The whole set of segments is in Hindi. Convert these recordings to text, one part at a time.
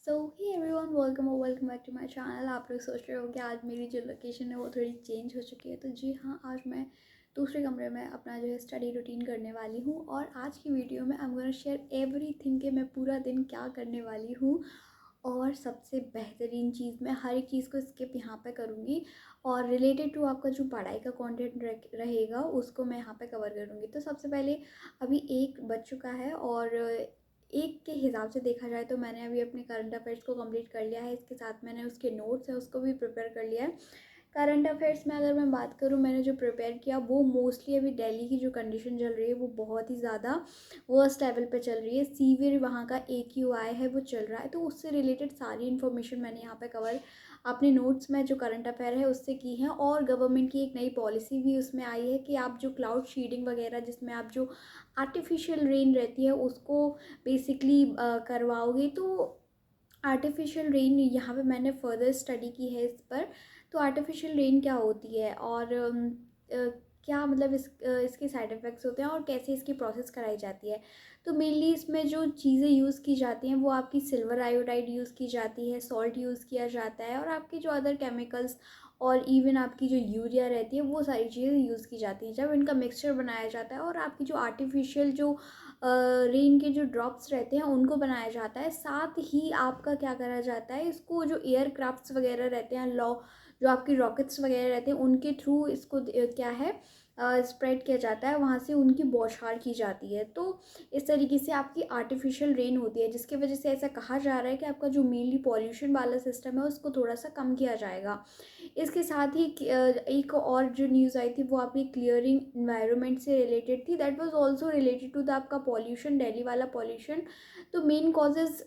So hey everyone, welcome back to my channel. आप लोग सोच रहे हो कि आज मेरी जो लोकेशन है वो थोड़ी चेंज हो चुकी है। तो जी हाँ, आज मैं दूसरे कमरे में अपना जो है स्टडी रूटीन करने वाली हूँ। और आज की वीडियो में I am gonna share everything कि मैं पूरा दिन क्या करने वाली हूँ। और सबसे बेहतरीन चीज़, मैं हर एक चीज़ को स्किप यहाँ पे करूँगी और रिलेटेड टू आपका जो पढ़ाई का कंटेंट रहेगा उसको मैं यहाँ पे कवर करूँगी। तो सबसे पहले अभी 1 बज चुका है और एक के हिसाब से देखा जाए तो मैंने अभी अपने करंट अफेयर्स को कंप्लीट कर लिया है। इसके साथ मैंने उसके नोट्स है उसको भी प्रिपेयर कर लिया है। करंट अफेयर्स में अगर मैं बात करूँ, मैंने जो प्रिपेयर किया वो मोस्टली अभी दिल्ली की जो कंडीशन चल रही है वो बहुत ही ज़्यादा वर्स्ट लेवल पे चल रही है। सीवियर वहाँ का AQI है वो चल रहा है, तो उससे रिलेटेड सारी इन्फॉर्मेशन मैंने यहाँ पे कवर अपने नोट्स में जो करंट अफेयर है उससे की है। और गवर्नमेंट की एक नई पॉलिसी भी उसमें आई है कि आप जो क्लाउड शीडिंग वगैरह, जिसमें आप जो आर्टिफिशियल रेन रहती है उसको बेसिकली करवाओगे। तो आर्टिफिशियल रेन यहाँ पे मैंने फर्दर स्टडी की है इस पर। तो आर्टिफिशियल रेन क्या होती है और क्या मतलब इसके साइड इफ़ेक्ट्स होते हैं और कैसे इसकी प्रोसेस कराई जाती है। तो मेनली इसमें जो चीज़ें यूज़ की जाती हैं वो आपकी सिल्वर आयोडाइड यूज़ की जाती है, सॉल्ट यूज़ किया जाता है और आपकी जो अदर केमिकल्स और इवन आपकी जो यूरिया रहती है वो सारी चीज़ें यूज़ की जाती हैं जब इनका मिक्सचर बनाया जाता है। और आपकी जो आर्टिफिशियल जो रेन के जो ड्रॉप्स रहते हैं उनको बनाया जाता है। साथ ही आपका क्या करा जाता है, इसको जो एयरक्राफ्ट्स वगैरह रहते हैं, जो आपकी रॉकेट्स वगैरह रहते हैं उनके थ्रू इसको क्या है स्प्रेड किया जाता है, वहाँ से उनकी बौछार की जाती है। तो इस तरीके से आपकी आर्टिफिशियल रेन होती है, जिसकी वजह से ऐसा कहा जा रहा है कि आपका जो मेनली पॉल्यूशन वाला सिस्टम है उसको थोड़ा सा कम किया जाएगा। इसके साथ ही एक और जो न्यूज़ आई थी वो आपकी क्लियरिंग इन्वायरमेंट से रिलेटेड थी। That was also related to the आपका पॉल्यूशन, दिल्ली वाला पॉल्यूशन। तो मेन कॉजेज़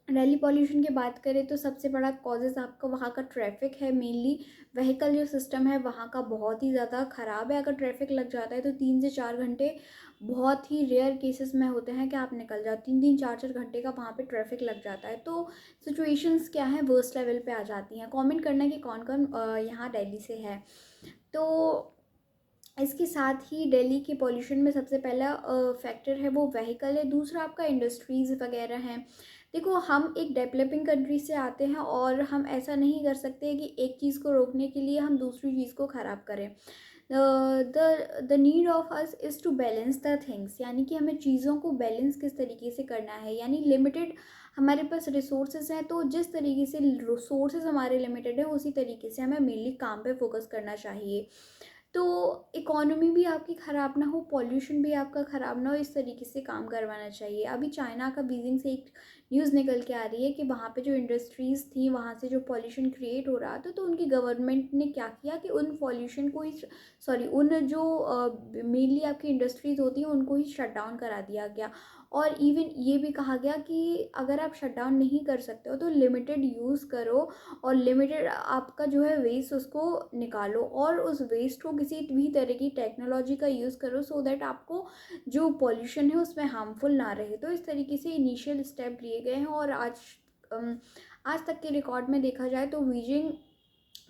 दिल्ली पॉल्यूशन की बात करें तो सबसे बड़ा कॉजेज़ आपका वहाँ का ट्रैफिक है। मेनली व्हीकल जो सिस्टम है वहाँ का बहुत ही ज़्यादा ख़राब है। अगर ट्रैफिक लग जाता है तो 3 से 4 घंटे बहुत ही रेयर केसेस में होते हैं कि आप निकल जाओ। 3-3 4-4 घंटे का वहाँ पे ट्रैफिक लग जाता है। तो सिचुएशंस क्या है, वर्स्ट लेवल पे आ जाती हैं। कमेंट करना कि कौन कौन यहाँ दिल्ली से है। तो इसके साथ ही दिल्ली के पॉल्यूशन में सबसे पहला फैक्टर है वो व्हीकल है। दूसरा आपका इंडस्ट्रीज़ वगैरह हैं। देखो, हम एक डेवलपिंग कंट्री से आते हैं और हम ऐसा नहीं कर सकते कि एक चीज़ को रोकने के लिए हम दूसरी चीज़ को ख़राब करें। The need of us is to balance the things, यानी कि हमें चीज़ों को बैलेंस किस तरीके से करना है। यानी लिमिटेड हमारे पास रिसोर्सेज हैं, तो जिस तरीके से रिसोर्सेज हमारे लिमिटेड है उसी तरीके से हमें मेनली काम पे फोकस करना चाहिए। तो इकोनॉमी भी आपकी ख़राब ना हो, पॉल्यूशन भी आपका ख़राब ना हो, इस तरीके से काम करवाना चाहिए। अभी चाइना का बीजिंग से एक न्यूज़ निकल के आ रही है कि वहाँ पे जो इंडस्ट्रीज़ थी वहाँ से जो पॉल्यूशन क्रिएट हो रहा था, तो उनकी गवर्नमेंट ने क्या किया कि उन पॉल्यूशन को ही उन जो मेनली आपकी इंडस्ट्रीज़ होती हैं उनको ही शट डाउन करा दिया गया। और इवन ये भी कहा गया कि अगर आप शट डाउन नहीं कर सकते हो तो लिमिटेड यूज़ करो और लिमिटेड आपका जो है वेस्ट उसको निकालो और उस वेस्ट को किसी भी तरह की टेक्नोलॉजी का यूज़ करो सो दैट आपको जो पॉल्यूशन है उसमें हार्मफुल ना रहे। तो इस तरीके से इनिशियल स्टेप लिए गए हैं। और आज तक के रिकॉर्ड में देखा जाए तो बीजिंग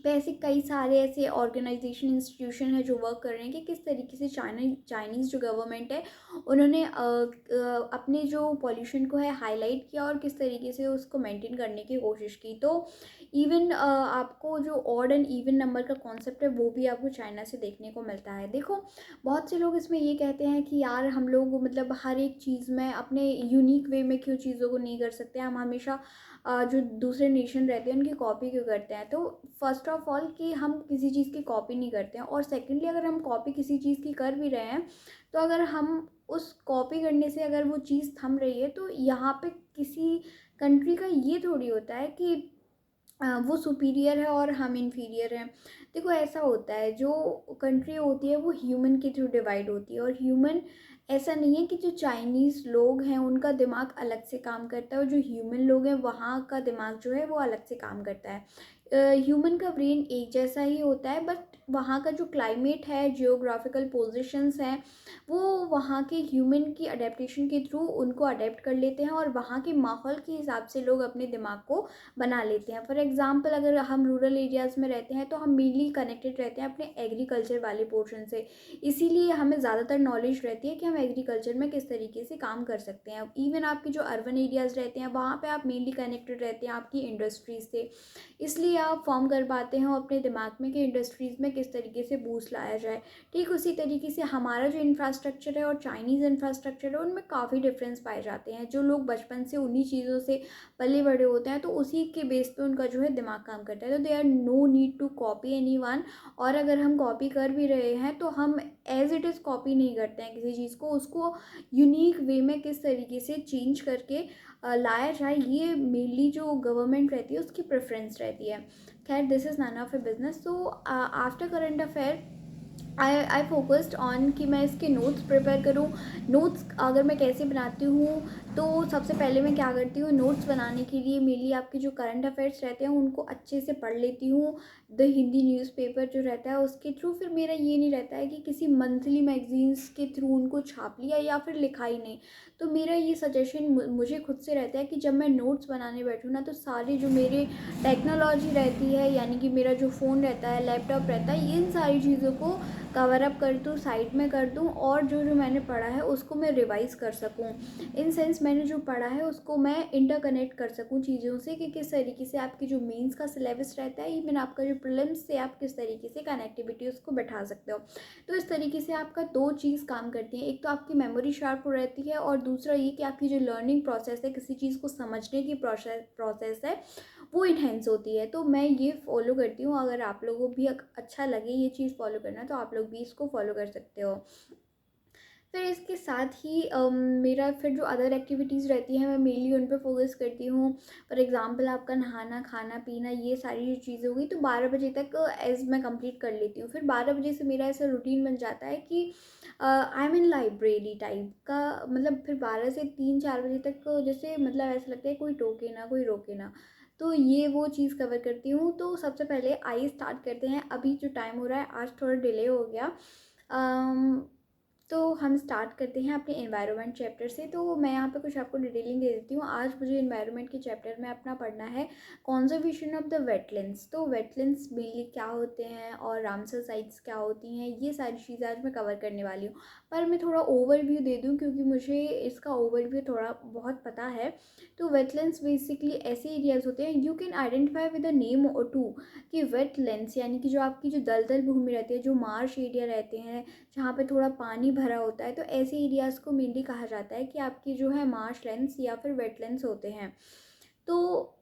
पे ऐसे कई सारे ऐसे ऑर्गेनाइजेशन इंस्टीट्यूशन है जो वर्क कर रहे हैं कि किस तरीके से चाइनीज़ जो गवर्नमेंट है उन्होंने अपने जो पॉल्यूशन को है हाईलाइट किया और किस तरीके से उसको मेंटेन करने की कोशिश की। तो इवन आपको जो ऑड एंड इवन नंबर का कॉन्सेप्ट है वो भी आपको चाइना से देखने को मिलता है। देखो, बहुत से लोग इसमें ये कहते हैं कि यार हम लोग मतलब हर एक चीज़ में अपने यूनिक वे में क्यों चीज़ों को नहीं कर सकते, हम हमेशा जो दूसरे नेशन रहते हैं उनकी कॉपी क्यों करते हैं। तो फर्स्ट ऑफ ऑल कि हम किसी चीज़ की कॉपी नहीं करते हैं, और सेकेंडली अगर हम कॉपी किसी चीज़ की कर भी रहे हैं तो अगर हम उस कॉपी करने से अगर वो चीज़ थम रही है तो यहाँ पे किसी कंट्री का ये थोड़ी होता है कि वो सुपीरियर है और हम इन्फीरियर हैं। देखो, ऐसा होता है, जो कंट्री होती है वो ह्यूमन के थ्रू डिवाइड होती है। और ह्यूमन ऐसा नहीं है कि जो चाइनीज़ लोग हैं उनका दिमाग अलग से काम करता है और जो ह्यूमन लोग हैं वहाँ का दिमाग जो है वो अलग से काम करता है। ह्यूमन का ब्रेन एक जैसा ही होता है, बट वहाँ का जो क्लाइमेट है, जियोग्राफिकल पोजीशंस हैं, वो वहाँ के ह्यूमन की अडेप्टेशन के थ्रू उनको अडेप्ट कर लेते हैं और वहाँ के माहौल के हिसाब से लोग अपने दिमाग को बना लेते हैं। फॉर एग्ज़ाम्पल अगर हम रूरल एरियाज़ में रहते हैं तो हम मेनली कनेक्टेड रहते हैं अपने एग्रीकल्चर वाले पोर्शन से, इसीलिए हमें ज़्यादातर नॉलेज रहती है कि हम एग्रीकल्चर में किस तरीके से काम कर सकते हैं। इवन आपके जो अर्बन एरियाज़ रहते हैं वहाँ पे आप मेनली कनेक्टेड रहते हैं आपकी इंडस्ट्रीज़ से, इसलिए आप फॉर्म कर पाते हैं अपने दिमाग में कि इंडस्ट्रीज़ में किस तरीके से बूस्ट लाया जाए। ठीक उसी तरीके से हमारा जो इंफ्रास्ट्रक्चर है और चाइनीज़ इंफ्रास्ट्रक्चर है उनमें काफ़ी डिफरेंस पाए जाते हैं। जो लोग बचपन से उन्हीं चीज़ों से पले बड़े होते हैं तो उसी के बेस पे उनका जो है दिमाग काम करता है, तो there are no need to copy anyone. और अगर हम कॉपी कर भी रहे हैं तो हम एज इट इज़ कॉपी नहीं करते हैं किसी चीज़ को, उसको यूनिक वे में किस तरीके से चेंज करके लाया जाए, ये मेनली जो गवर्नमेंट रहती है उसकी प्रेफरेंस रहती है। खैर, this is none of a business. So after current affair I focused on कि मैं इसके नोट्स प्रिपेयर करूँ। नोट्स अगर मैं कैसे बनाती हूँ, तो सबसे पहले मैं क्या करती हूँ, नोट्स बनाने के लिए मेनली आपके जो करंट अफेयर्स रहते हैं उनको अच्छे से पढ़ लेती हूँ। द हिंदी न्यूज़पेपर जो रहता है उसके थ्रू, फिर मेरा ये नहीं रहता है कि किसी मंथली मैगजीन्स के थ्रू उनको छाप लिया या फिर लिखा ही नहीं। तो मेरा ये सजेशन मुझे खुद से रहता है कि जब मैं नोट्स बनाने बैठूँ ना, तो सारी जो मेरे टेक्नोलॉजी रहती है, यानी कि मेरा जो फ़ोन रहता है, लैपटॉप रहता है, इन सारी चीज़ों को कवर अप कर दूँ, साइड में कर दूँ और जो जो मैंने पढ़ा है उसको मैं रिवाइज़ कर सकूँ। इन सेंस मैंने जो पढ़ा है उसको मैं इंटरकनेक्ट कर सकूँ चीज़ों से कि किस तरीके से आपकी जो मेंस का सिलेबस रहता है, इवन आपका जो प्रीलिम्स से आप किस तरीके से कनेक्टिविटी उसको बैठा सकते हो। तो इस तरीके से आपका 2 चीज़ काम करती है, एक तो आपकी मेमोरी शार्प रहती है और दूसरा ये कि आपकी जो लर्निंग प्रोसेस है, किसी चीज़ को समझने की प्रोसेस है, वो इन्हेंस होती है। तो मैं ये फॉलो करती हूँ। अगर आप लोगों को भी अच्छा लगे ये चीज़ फॉलो करना, तो आप लोग भी इसको फॉलो कर सकते हो। फिर इसके साथ ही मेरा फिर जो अदर एक्टिविटीज़ रहती हैं मैं मेनली उन पे फोकस करती हूँ। फॉर एग्ज़ाम्पल आपका नहाना, खाना पीना, ये सारी जो चीज़ें हो गई, तो 12 बजे तक एज़ मैं कंप्लीट कर लेती हूँ। फिर 12 बजे से मेरा ऐसा रूटीन बन जाता है कि I am in library type का, मतलब फिर 12 से 3-4 बजे तक जैसे मतलब ऐसा लगता है कोई टोके ना, कोई रोके ना। तो ये वो चीज़ कवर करती हूँ। तो सबसे पहले आइए स्टार्ट करते हैं। अभी जो टाइम हो रहा है, आज थोड़ा डिले हो गया। तो हम स्टार्ट करते हैं अपने एनवायरनमेंट चैप्टर से। तो मैं यहाँ पे कुछ आपको डिटेलिंग दे देती हूँ। आज मुझे एनवायरनमेंट के चैप्टर में अपना पढ़ना है कंजर्वेशन ऑफ द वेटलैंड्स। तो वेटलैंड्स मेनली क्या होते हैं और रामसर साइट्स क्या होती हैं, ये सारी चीज़ें आज मैं कवर करने वाली हूँ। पर मैं थोड़ा ओवरव्यू दे दूँ क्योंकि मुझे इसका ओवरव्यू थोड़ा बहुत पता है। तो वेटलैंड्स बेसिकली ऐसे एरियाज़ होते हैं, you can identify with a name और टू, कि वेटलैंड्स यानी कि जो आपकी जो दलदल भूमि रहती है, जो मार्श एरिया रहते हैं, जहाँ पे थोड़ा पानी भरा होता है, तो ऐसे एरियाज़ को मेनली कहा जाता है कि आपकी जो है मार्शलैंड्स या फिर वेटलैंड्स होते हैं। तो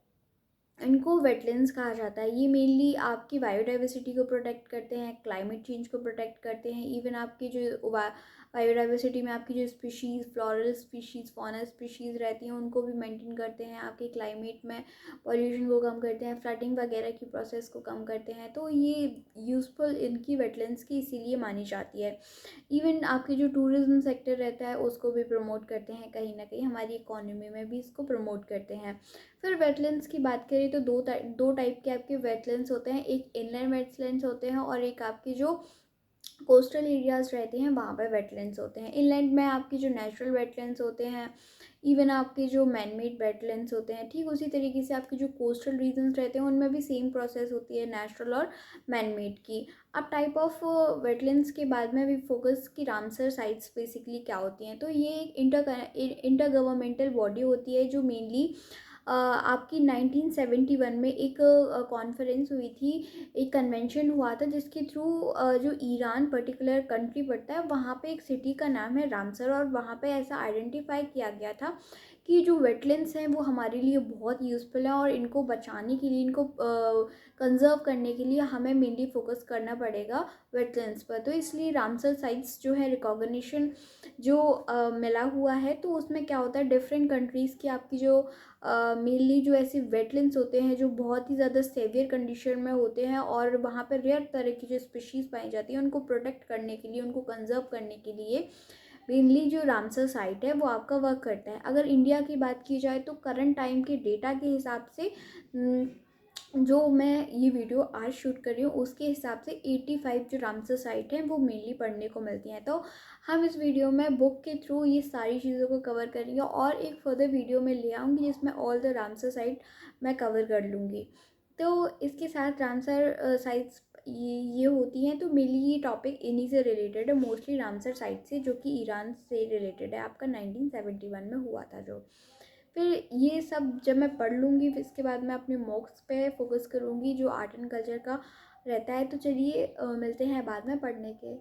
इनको वेटलैंड्स कहा जाता है। ये मेनली आपकी बायोडाइवर्सिटी को प्रोटेक्ट करते हैं, क्लाइमेट चेंज को प्रोटेक्ट करते हैं। इवन आपकी जो बायोडाइवर्सिटी में आपकी जो species, floral species, faunal species रहती हैं, उनको भी मेंटेन करते हैं। आपके क्लाइमेट में पॉल्यूशन को कम करते हैं, फ्लडिंग वगैरह की प्रोसेस को कम करते हैं। तो ये यूज़फुल इनकी वेटलैंड्स की इसीलिए मानी जाती है। इवन आपके जो टूरिज़्म सेक्टर रहता है उसको भी प्रमोट करते हैं, कहीं ना कहीं हमारी इकोनॉमी में भी इसको प्रमोट करते हैं। फिर वेटलैंड्स की बात करें तो दो टाइप के आपके वेटलैंड्स होते हैं। एक इनलैंड वेटलैंड्स होते हैं और एक आपके जो कोस्टल एरियाज़ रहते हैं वहाँ पे वेटलैंड्स होते हैं। इनलैंड में आपके जो नेचुरल वेटलैंड्स होते हैं, इवन आपके जो मैन मेड वेटलैंड्स होते हैं। ठीक उसी तरीके से आपके जो कोस्टल रीजन्स रहते हैं उनमें भी सेम प्रोसेस होती है, नेचुरल और मैन मेड की। अब टाइप ऑफ वेटलैंड्स के बाद में भी फोकस की रामसर साइट्स बेसिकली क्या होती हैं। तो ये एक इंटर गवर्नमेंटल बॉडी होती है जो मेनली आपकी 1971 में एक कॉन्फ्रेंस हुई थी, एक कन्वेंशन हुआ था जिसके थ्रू जो ईरान पर्टिकुलर कंट्री पड़ता है वहाँ पे एक सिटी का नाम है रामसर, और वहाँ पे ऐसा आइडेंटिफाई किया गया था कि जो वेटलैंड्स हैं वो हमारे लिए बहुत यूज़फुल है और इनको बचाने के लिए, इनको कंजर्व करने के लिए हमें मेनली फोकस करना पड़ेगा वेटलैंड्स पर। तो इसलिए रामसर साइट्स जो है रिकॉग्निशन जो मिला हुआ है, तो उसमें क्या होता है डिफरेंट कंट्रीज़ की आपकी जो मेनली जो ऐसे वेटलैंड्स होते हैं जो बहुत ही ज़्यादा सेवियर कंडीशन में होते हैं और वहाँ पर रेयर तरह की जो स्पीशीज़ पाई जाती हैं उनको प्रोटेक्ट करने के लिए, उनको कंजर्व करने के लिए मेनली जो रामसर साइट है वो आपका वर्क करता है। अगर इंडिया की बात की जाए तो करंट टाइम के डेटा के हिसाब से जो मैं ये वीडियो आज शूट कर रही हूँ उसके हिसाब से 85 जो रामसर साइट हैं वो मेनली पढ़ने को मिलती हैं। तो हम इस वीडियो में बुक के थ्रू ये सारी चीज़ों को कवर करेंगे और एक फर्दर वीडियो में ले आऊँगी जिसमें ऑल द रामसर साइट मैं कवर कर लूँगी। तो इसके साथ रामसर साइट्स ये होती हैं, तो मेनली ये टॉपिक इन्हीं से रिलेटेड है, मोस्टली रामसर साइट से, जो कि ईरान से रिलेटेड है, आपका 1971 में हुआ था जो। फिर ये सब जब मैं पढ़ लूँगी फिर इसके बाद मैं अपने मॉक्स पे फोकस करूँगी जो आर्ट एंड कल्चर का रहता है। तो चलिए मिलते हैं बाद में पढ़ने के।